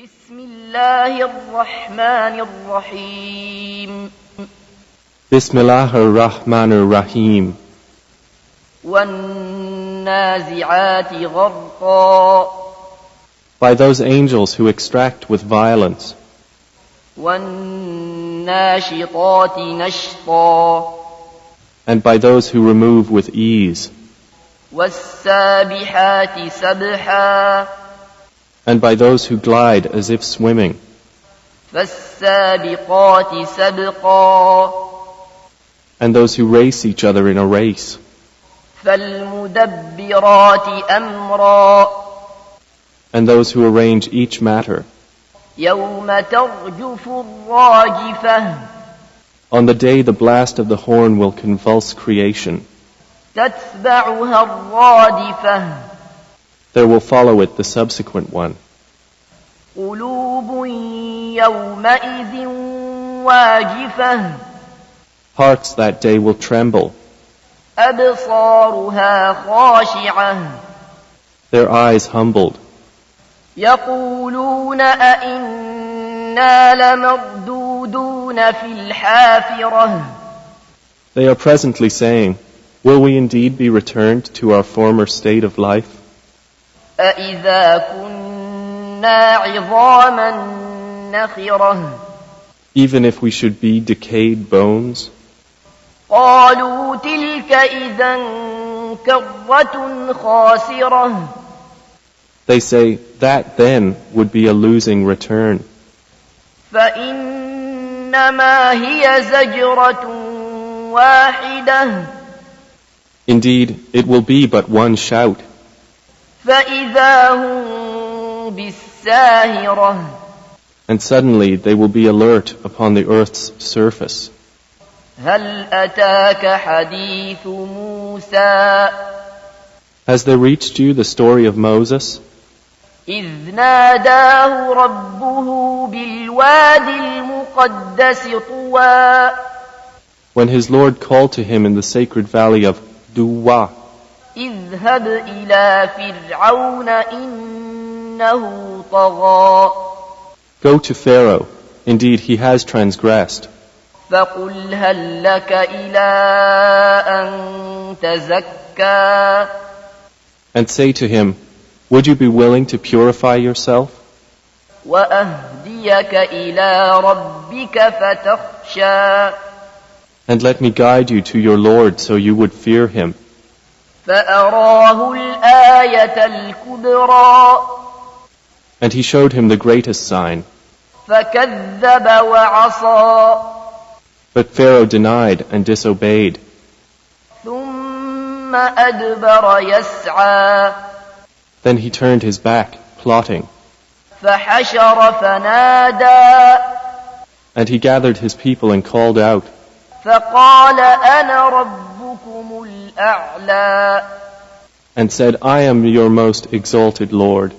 بسم الله الرحمن الرحيم Bismillah ar-Rahman ar-Rahim. والنازعات غرقا By those angels who extract with violence, والناشطات نشطا and by those who remove with ease, والسابحات سبحا and by those who glide as if swimming, فالسابقات سبقا and those who race each other in a race, فالمدبرات أمرا and those who arrange each matter. يوم ترجف الراجفة On the day the blast of the horn will convulse creation, تتبعها الرادفة there will follow it the subsequent one. قلوب يومئذ واجفة Hearts that day will tremble, أبصارها خاشعة their eyes humbled. يقولون أئنا لمردودون في الحافرة They are presently saying, will we indeed be returned to our former state of life? أئذا كنا عظاما نخرة Even if we should be decayed bones? قالوا تلك إذا كرة خاسرة They say, that then would be a losing return. فإنما هي زجرة واحدة Indeed, it will be but one shout, فإذا هم بالساهرة and suddenly they will be alert upon the earth's surface. هل أتاك حديث موسى Has there reached you the story of Moses, إذ ناداه ربه بالوادي المقدس طوى when his Lord called to him in the sacred valley of Duwa, اذهب إلى فرعون إنه طغى go to Pharaoh, indeed he has transgressed, فقل هل لك إلى أن تزكى and say to him, would you be willing to purify yourself, وأهديك إلى ربك فتخشى and let me guide you to your Lord so you would fear him? فأراه الآية الكبرى And he showed him the greatest sign. فكذب وعصى But Pharaoh denied and disobeyed. ثم أدبر يسعى Then he turned his back, plotting, فحشر فنادى and he gathered his people and called out, فقال أنا ربكم الأعلى and said, I am your most exalted Lord.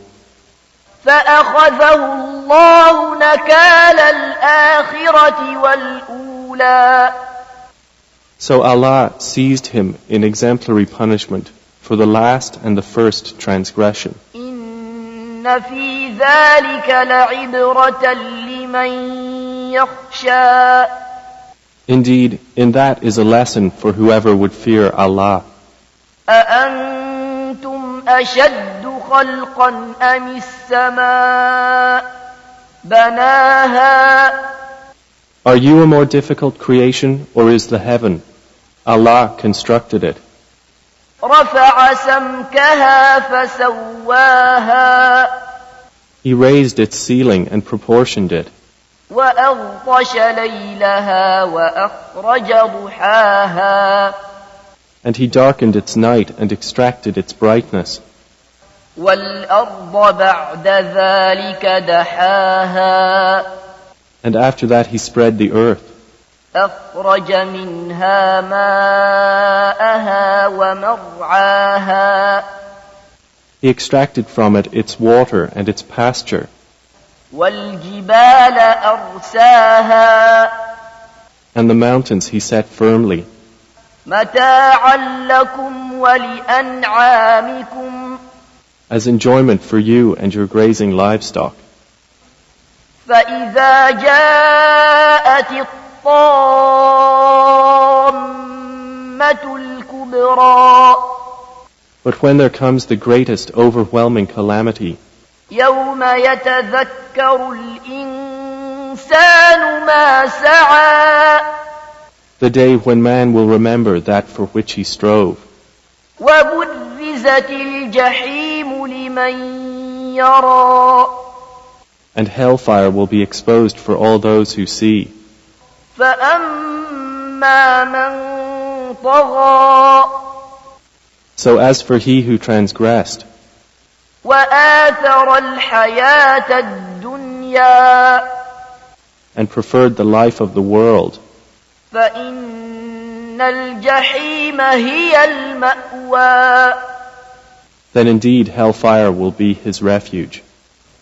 فأخذه الله نكال الآخرة والأولى So Allah seized him in exemplary punishment for the last and the first transgression. إن في ذلك لعبرة لمن يخشى Indeed, in that is a lesson for whoever would fear Allah. أأنتم أشد خلقا أم السماء بناها Are you a more difficult creation, or is the heaven? Allah constructed it. رفع سمكها فسواها He raised its ceiling and proportioned it. وأغطش ليلها وأخرج ضحاها And he darkened its night and extracted its brightness. والأرض بعد ذلك دحاها And after that he spread the earth. أخرج منها ماءها ومرعاها He extracted from it its water and its pasture. والجبال أرساها And the mountains he set firmly, متاعا لكم ولأنعامكم as enjoyment for you and your grazing livestock. فإذا جاءت الطامة الكبرى But when there comes the greatest overwhelming calamity, يوم يتذكر الإنسان ما سعى the day when man will remember that for which he strove, وبرزت الجحيم لمن يرى and hellfire will be exposed for all those who see. فأما من طغى So as for he who transgressed, وآثر الحياة الدنيا and preferred the life of the world, فإن الجحيم هي المأوى then indeed hellfire will be his refuge.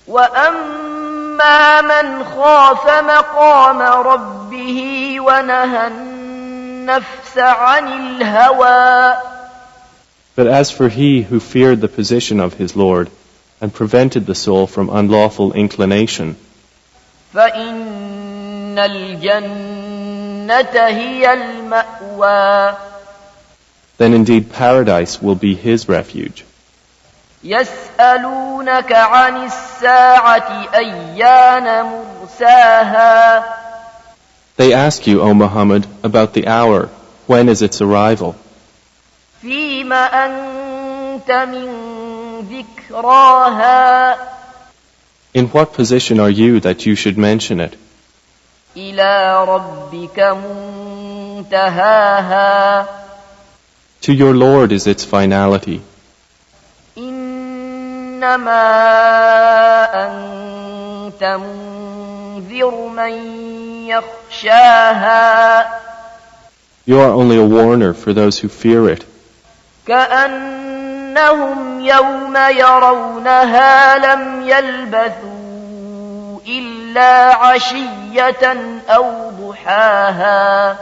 وأما من خاف مقام ربه ونهى النفس عن الهوى But as for he who feared the position of his Lord and prevented the soul from unlawful inclination, فإن الجنة هي المأوى then indeed paradise will be his refuge. يسألونك عن الساعة أيان مرساها They ask you, O Muhammad, about the hour, when is its arrival? فيم أنت من ذكراها In what position are you that you should mention it? إلى ربك منتهاها To your Lord is its finality. إنما أنت منذر من يخشاها You are only a warner for those who fear it. كأنهم يوم يرونها لم يلبثوا إلا عشية أو ضحاها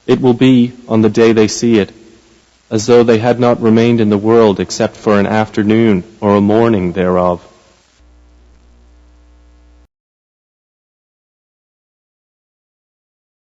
It will be, on the day they see it, as though they had not remained in the world except for an afternoon or a morning thereof.